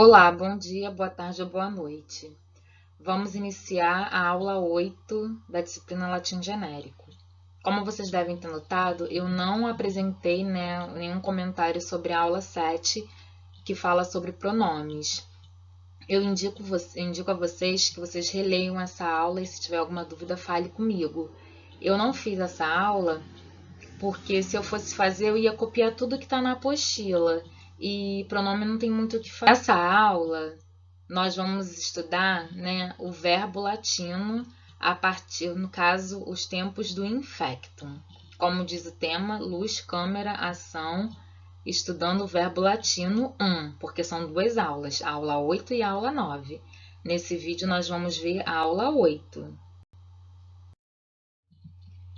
Olá, bom dia, boa tarde ou boa noite. Vamos iniciar a aula 8 da disciplina Latim Genérico. Como vocês devem ter notado, eu não apresentei, nenhum comentário sobre a aula 7, que fala sobre pronomes. Eu indico a vocês que vocês releiam essa aula e se tiver alguma dúvida, fale comigo. Eu não fiz essa aula porque se eu fosse fazer, eu ia copiar tudo que está na apostila. E pronome não tem muito o que fazer. Nessa aula, nós vamos estudar, o verbo latino a partir, no caso, os tempos do infectum. Como diz o tema, luz, câmera, ação, estudando o verbo latino 1, porque são duas aulas, a aula 8 e a aula 9. Nesse vídeo nós vamos ver a aula 8.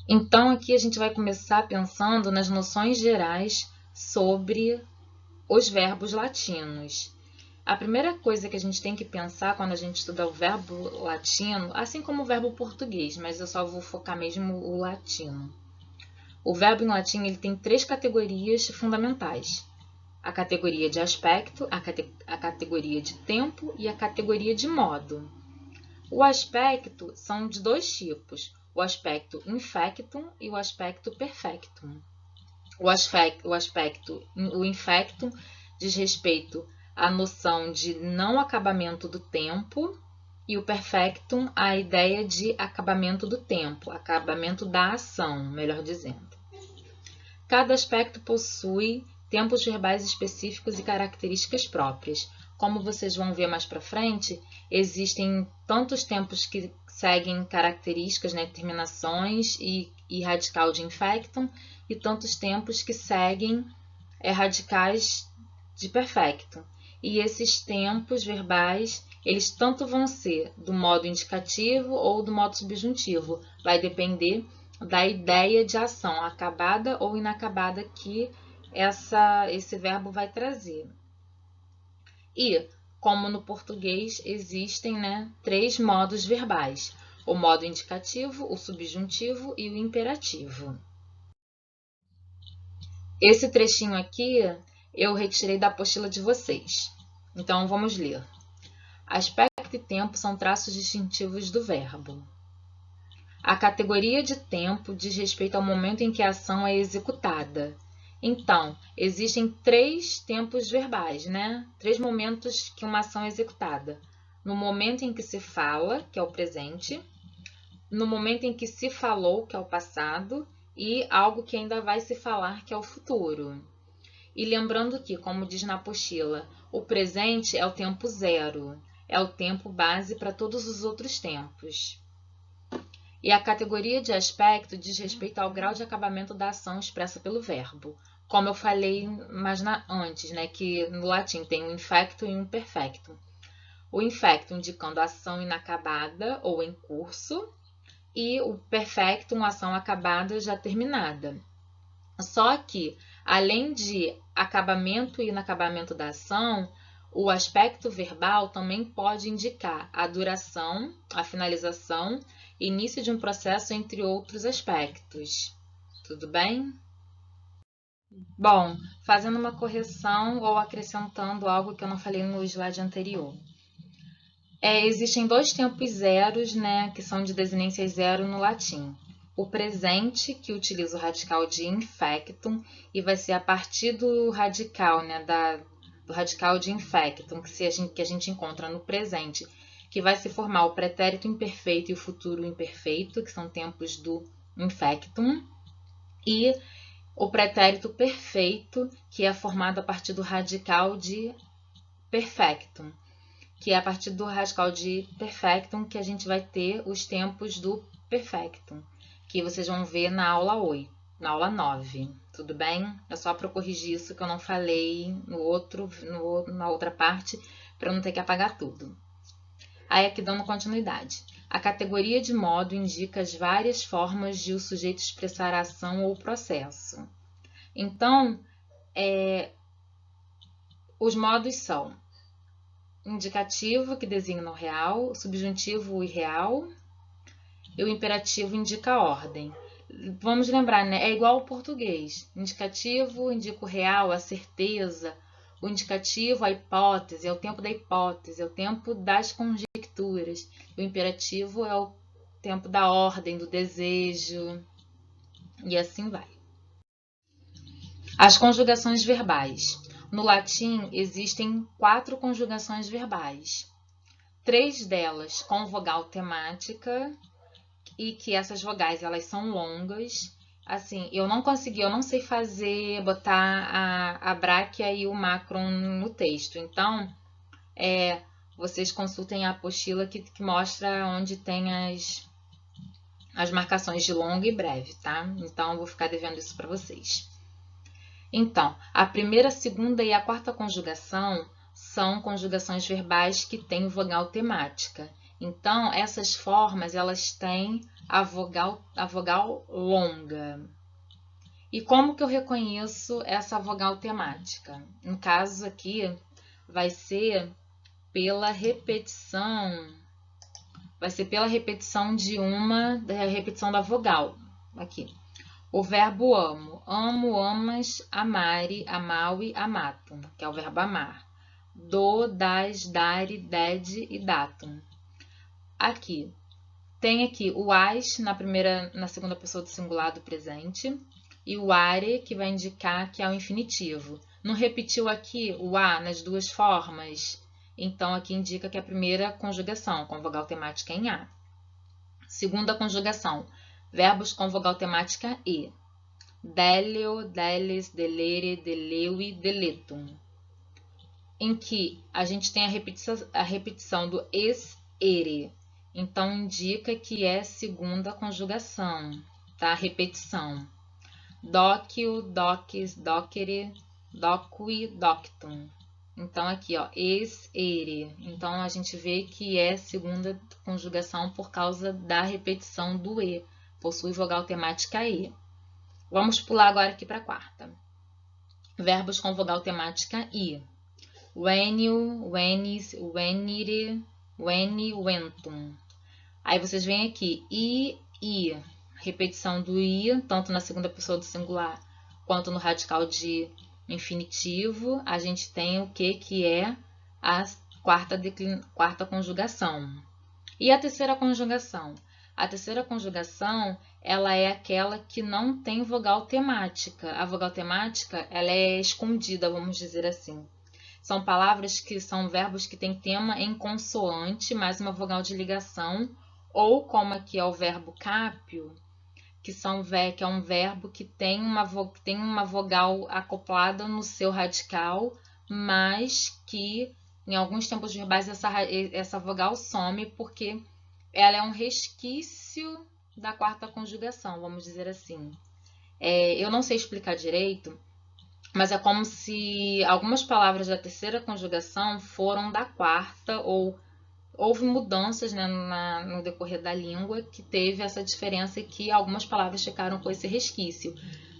Então aqui a gente vai começar pensando nas noções gerais sobre os verbos latinos. A primeira coisa que a gente tem que pensar quando a gente estuda o verbo latino, assim como o verbo português, mas eu só vou focar mesmo o latino. O verbo em latim ele tem três categorias fundamentais. A categoria de aspecto, a categoria de tempo e a categoria de modo. O aspecto são de dois tipos, o aspecto infectum e o aspecto perfectum. O infectum diz respeito à noção de não acabamento do tempo e o perfectum à ideia de acabamento do tempo, acabamento da ação, melhor dizendo. Cada aspecto possui tempos verbais específicos e características próprias. Como vocês vão ver mais para frente, existem tantos tempos que seguem características, terminações e radical de infectum, e tantos tempos que seguem radicais de perfectum. E esses tempos verbais, eles tanto vão ser do modo indicativo ou do modo subjuntivo. Vai depender da ideia de ação, acabada ou inacabada, que esse verbo vai trazer. E, como no português, existem três modos verbais: o modo indicativo, o subjuntivo e o imperativo. Esse trechinho aqui eu retirei da apostila de vocês. Então, vamos ler. Aspecto e tempo são traços distintivos do verbo. A categoria de tempo diz respeito ao momento em que a ação é executada. Então, existem três tempos verbais, Três momentos que uma ação é executada. No momento em que se fala, que é o presente, no momento em que se falou, que é o passado, e algo que ainda vai se falar, que é o futuro. E lembrando que, como diz na apostila, o presente é o tempo zero, é o tempo base para todos os outros tempos. E a categoria de aspecto diz respeito ao grau de acabamento da ação expressa pelo verbo. Como eu falei mais antes, que no latim tem o infectum e o imperfectum. O infectum indicando a ação inacabada ou em curso, e o perfectum, ação acabada já terminada. Só que, além de acabamento e inacabamento da ação, o aspecto verbal também pode indicar a duração, a finalização, início de um processo, entre outros aspectos. Tudo bem? Bom, fazendo uma correção ou acrescentando algo que eu não falei no slide anterior. Existem dois tempos zeros, que são de desinência zero no latim. O presente, que utiliza o radical de infectum, e vai ser a partir do radical, do radical de infectum, que a gente encontra no presente, que vai se formar o pretérito imperfeito e o futuro imperfeito, que são tempos do infectum, e o pretérito perfeito, que é formado a partir do radical de perfectum, que é a partir do radical de perfectum que a gente vai ter os tempos do perfectum, que vocês vão ver na aula 8, na aula 9, tudo bem? É só para eu corrigir isso que eu não falei na outra parte, para não ter que apagar tudo. Aí aqui dando continuidade. A categoria de modo indica as várias formas de o sujeito expressar a ação ou processo. Então, os modos são indicativo, que designa o real, o subjuntivo, o irreal, e o imperativo indica a ordem. Vamos lembrar, é igual ao português. Indicativo indica o real, a certeza, O indicativo, a hipótese, é o tempo da hipótese, é o tempo das conjecturas. O imperativo é o tempo da ordem, do desejo, e assim vai. As conjugações verbais. No latim, existem 4 conjugações verbais. 3 delas com vogal temática, e que essas vogais elas são longas. Assim, eu não sei botar a bráquia e o macron no texto. Então, vocês consultem a apostila que mostra onde tem as marcações de longa e breve, tá? Então, eu vou ficar devendo isso para vocês. Então, a primeira, a segunda e a quarta conjugação são conjugações verbais que têm vogal temática. Então, essas formas, elas têm a vogal longa. E como que eu reconheço essa vogal temática? No caso aqui, vai ser pela repetição da repetição da vogal. Aqui. O verbo amo. Amo, amas, amare, amaui, amatum, que é o verbo amar. Do, das, dare, dede e datum. Aqui. Tem aqui o as na segunda pessoa do singular do presente e o are, que vai indicar que é o infinitivo. Não repetiu aqui o a nas duas formas? Então, aqui indica que é a primeira conjugação, com vogal temática em a. Segunda conjugação, verbos com vogal temática e. Deleo, deles, delere, deleui, deletum. Em que a gente tem a repetição do es-ere. Então, indica que é segunda conjugação, tá? Repetição. Docio, docis, docere, docui, doctum. Então, aqui, ó, es-ere. Então, a gente vê que é segunda conjugação por causa da repetição do e. Possui vogal temática e. Vamos pular agora aqui para a quarta. Verbos com vogal temática i. Venio, venis, venire, veni, ventum. Aí vocês veem aqui, i. Repetição do i, tanto na segunda pessoa do singular quanto no radical de infinitivo. A gente tem o que é a quarta conjugação. E a terceira conjugação? A terceira conjugação, ela é aquela que não tem vogal temática. A vogal temática, ela é escondida, vamos dizer assim. São palavras que são verbos que têm tema em consoante, mais uma vogal de ligação, ou como aqui é o verbo cápio, que é um verbo que tem uma vogal acoplada no seu radical, mas que em alguns tempos verbais essa vogal some porque ela é um resquício da quarta conjugação, vamos dizer assim. Eu não sei explicar direito, mas é como se algumas palavras da terceira conjugação foram da quarta, ou houve mudanças, né, no decorrer da língua que teve essa diferença e que algumas palavras ficaram com esse resquício,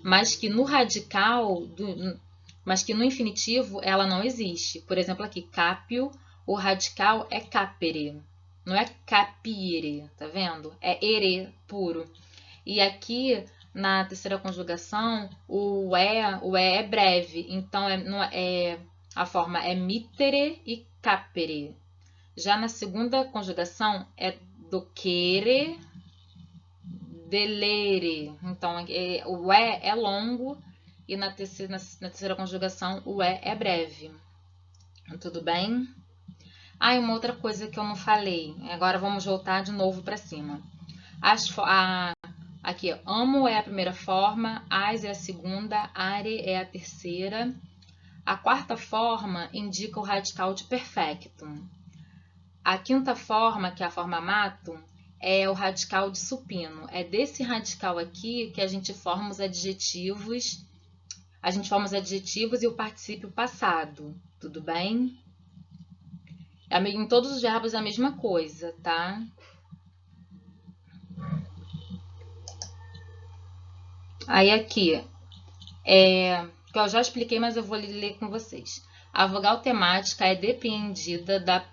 mas que no radical, mas que no infinitivo ela não existe. Por exemplo, aqui, cápio, o radical é capere, não é capire, tá vendo? É ere puro. E aqui na terceira conjugação, o e é breve, então a forma é mitere e capere. Já na segunda conjugação é docere, delere. Então, o e é longo e na terceira conjugação o e é breve. Tudo bem? E uma outra coisa que eu não falei. Agora vamos voltar de novo para cima. Aqui, amo é a primeira forma, as é a segunda, are é a terceira. A quarta forma indica o radical de perfectum. A quinta forma, que é a forma matum, é o radical de supino. É desse radical aqui que a gente forma os adjetivos. A gente forma os adjetivos e o particípio passado. Tudo bem? Em todos os verbos é a mesma coisa, tá? Aí aqui, que eu já expliquei, mas eu vou ler com vocês. A vogal temática é depreendida da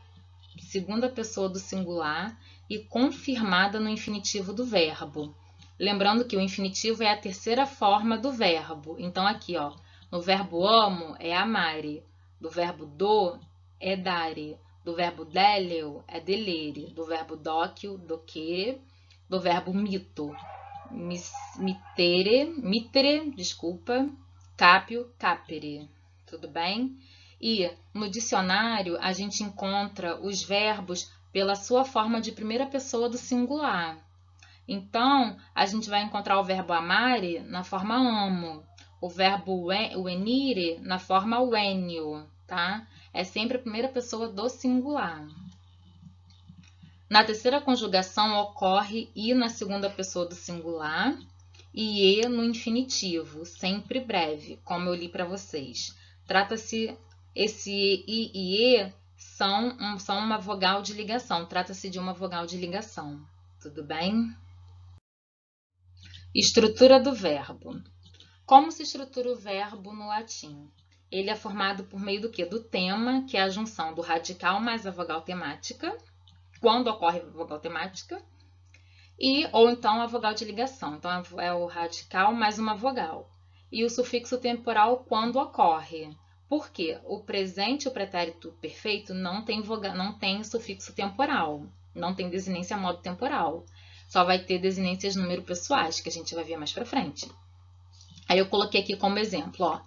segunda pessoa do singular e confirmada no infinitivo do verbo. Lembrando que o infinitivo é a terceira forma do verbo. Então, aqui, ó, no verbo amo é amare. Do verbo do é dare. Do verbo deleo é delere. Do verbo docio, docere. Do verbo mito, mitere, desculpa, capio, capere. Tudo bem? E no dicionário a gente encontra os verbos pela sua forma de primeira pessoa do singular. Então, a gente vai encontrar o verbo amare na forma amo, o verbo venire na forma venio, tá? É sempre a primeira pessoa do singular. Na terceira conjugação ocorre i na segunda pessoa do singular e e no infinitivo, sempre breve, como eu li para vocês. Trata-se, esse i e e são uma vogal de ligação, trata-se de uma vogal de ligação, tudo bem? Estrutura do verbo. Como se estrutura o verbo no latim? Ele é formado por meio do quê? Do tema, que é a junção do radical mais a vogal temática, quando ocorre a vogal temática, ou então a vogal de ligação. Então, é o radical mais uma vogal. E o sufixo temporal quando ocorre. Por quê? O presente e o pretérito perfeito não tem sufixo temporal, não tem desinência modo temporal. Só vai ter desinências número pessoais, que a gente vai ver mais pra frente. Aí eu coloquei aqui como exemplo, ó.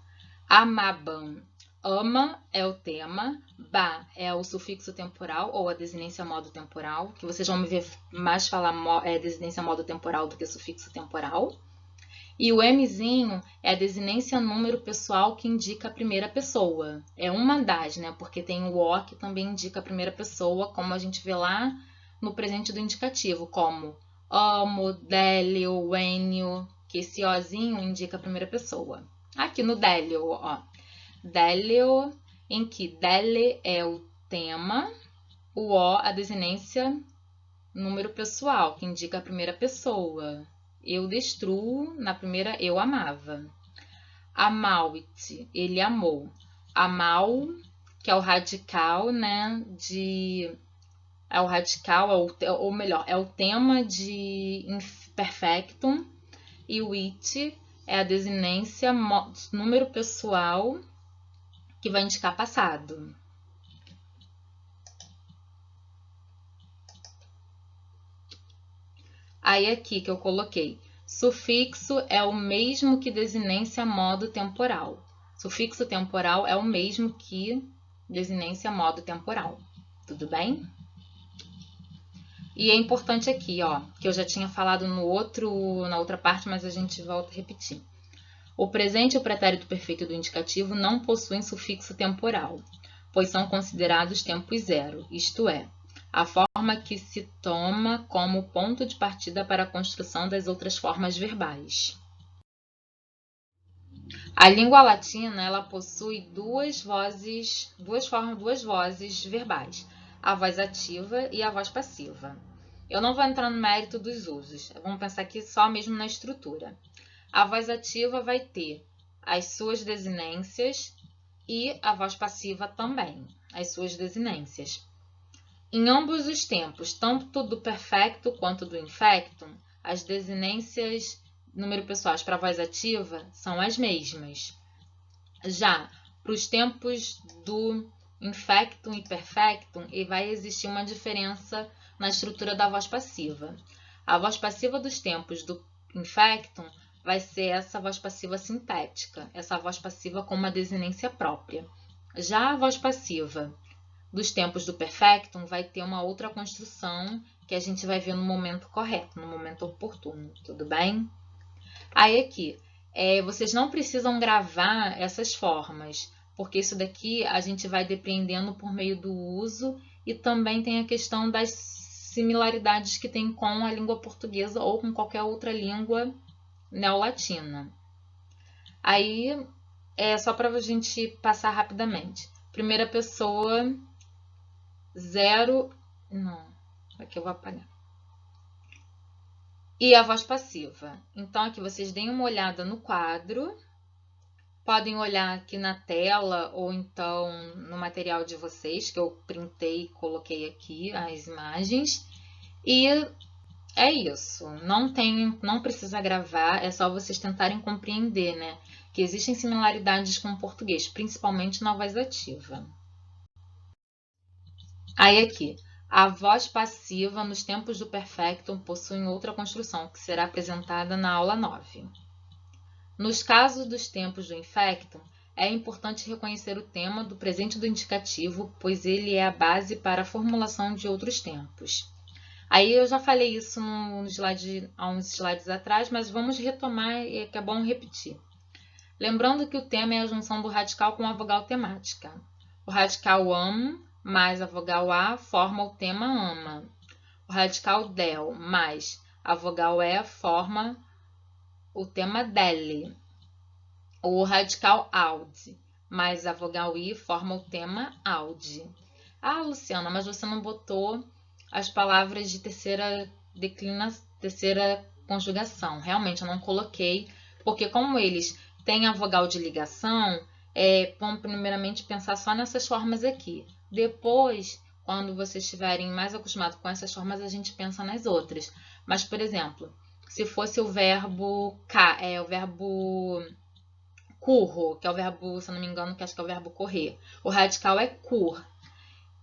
Amaban. Ama é o tema, ba é o sufixo temporal ou a desinência modo temporal, que vocês vão me ver mais falar desinência modo temporal do que sufixo temporal. E o mzinho é a desinência número pessoal que indica a primeira pessoa. É uma das, né? Porque tem o o que também indica a primeira pessoa, como a gente vê lá no presente do indicativo, como amo, delio, enio, que esse ozinho indica a primeira pessoa. Aqui no delio, ó. Delio, em que dele é o tema, o o a desinência número pessoal, que indica a primeira pessoa. Eu destruo, na primeira eu amava. Amauit, ele amou. Amal, que é o radical, né, é o radical, ou melhor, é o tema de imperfectum, e o it é a desinência número pessoal que vai indicar passado. Aí aqui que eu coloquei, sufixo é o mesmo que desinência modo temporal. Sufixo temporal é o mesmo que desinência modo temporal. Tudo bem? E é importante aqui, ó, que eu já tinha falado na outra parte, mas a gente volta a repetir. O presente e o pretérito perfeito do indicativo não possuem sufixo temporal, pois são considerados tempos zero, isto é, a forma que se toma como ponto de partida para a construção das outras formas verbais. A língua latina, ela possui duas vozes verbais, a voz ativa e a voz passiva. Eu não vou entrar no mérito dos usos, vamos pensar aqui só mesmo na estrutura. A voz ativa vai ter as suas desinências e a voz passiva também, as suas desinências. Em ambos os tempos, tanto do perfecto quanto do infectum, as desinências número pessoais para a voz ativa são as mesmas. Já para os tempos do infectum e perfectum, vai existir uma diferença na estrutura da voz passiva. A voz passiva dos tempos do infectum vai ser essa voz passiva sintética, essa voz passiva com uma desinência própria. Já a voz passiva dos tempos do perfectum vai ter uma outra construção que a gente vai ver no momento correto, no momento oportuno, tudo bem? Aí aqui, vocês não precisam gravar essas formas, porque isso daqui a gente vai depreendendo por meio do uso e também tem a questão das similaridades que tem com a língua portuguesa ou com qualquer outra língua neolatina. Aí, só para a gente passar rapidamente. Primeira pessoa, zero, não, aqui eu vou apagar. E a voz passiva. Então, aqui vocês deem uma olhada no quadro. Podem olhar aqui na tela ou então no material de vocês, que eu printei e coloquei aqui as imagens. E É isso. Não precisa gravar, é só vocês tentarem compreender, né? Que existem similaridades com o português, principalmente na voz ativa. Aí aqui, a voz passiva nos tempos do perfectum possui outra construção, que será apresentada na aula 9. Nos casos dos tempos do infectum, é importante reconhecer o tema do presente do indicativo, pois ele é a base para a formulação de outros tempos. Aí eu já falei isso há uns slides atrás, mas vamos retomar, que é bom repetir. Lembrando que o tema é a junção do radical com a vogal temática. O radical am mais a vogal a forma o tema ama. O radical del mais a vogal e forma o tema dele. O radical aud mais a vogal i forma o tema audi. Ah, Luciana, mas você não botou as palavras de terceira conjugação. Realmente, eu não coloquei, porque como eles têm a vogal de ligação, vamos primeiramente pensar só nessas formas aqui. Depois, quando vocês estiverem mais acostumados com essas formas, a gente pensa nas outras. Mas, por exemplo, se fosse o verbo o verbo curro, que é o verbo, se eu não me engano, que acho que é o verbo correr. O radical é cur.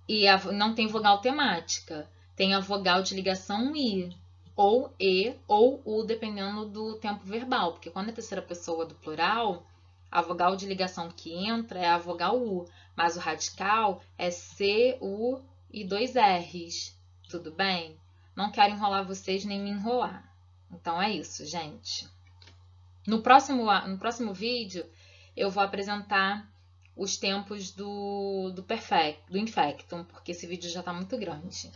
E não tem vogal temática. Tem a vogal de ligação i, ou e, ou u, dependendo do tempo verbal. Porque quando é terceira pessoa do plural, a vogal de ligação que entra é a vogal u. Mas o radical é c, u e 2 r's. Tudo bem? Não quero enrolar vocês nem me enrolar. Então é isso, gente. No próximo vídeo, eu vou apresentar os tempos do infectum, porque esse vídeo já está muito grande.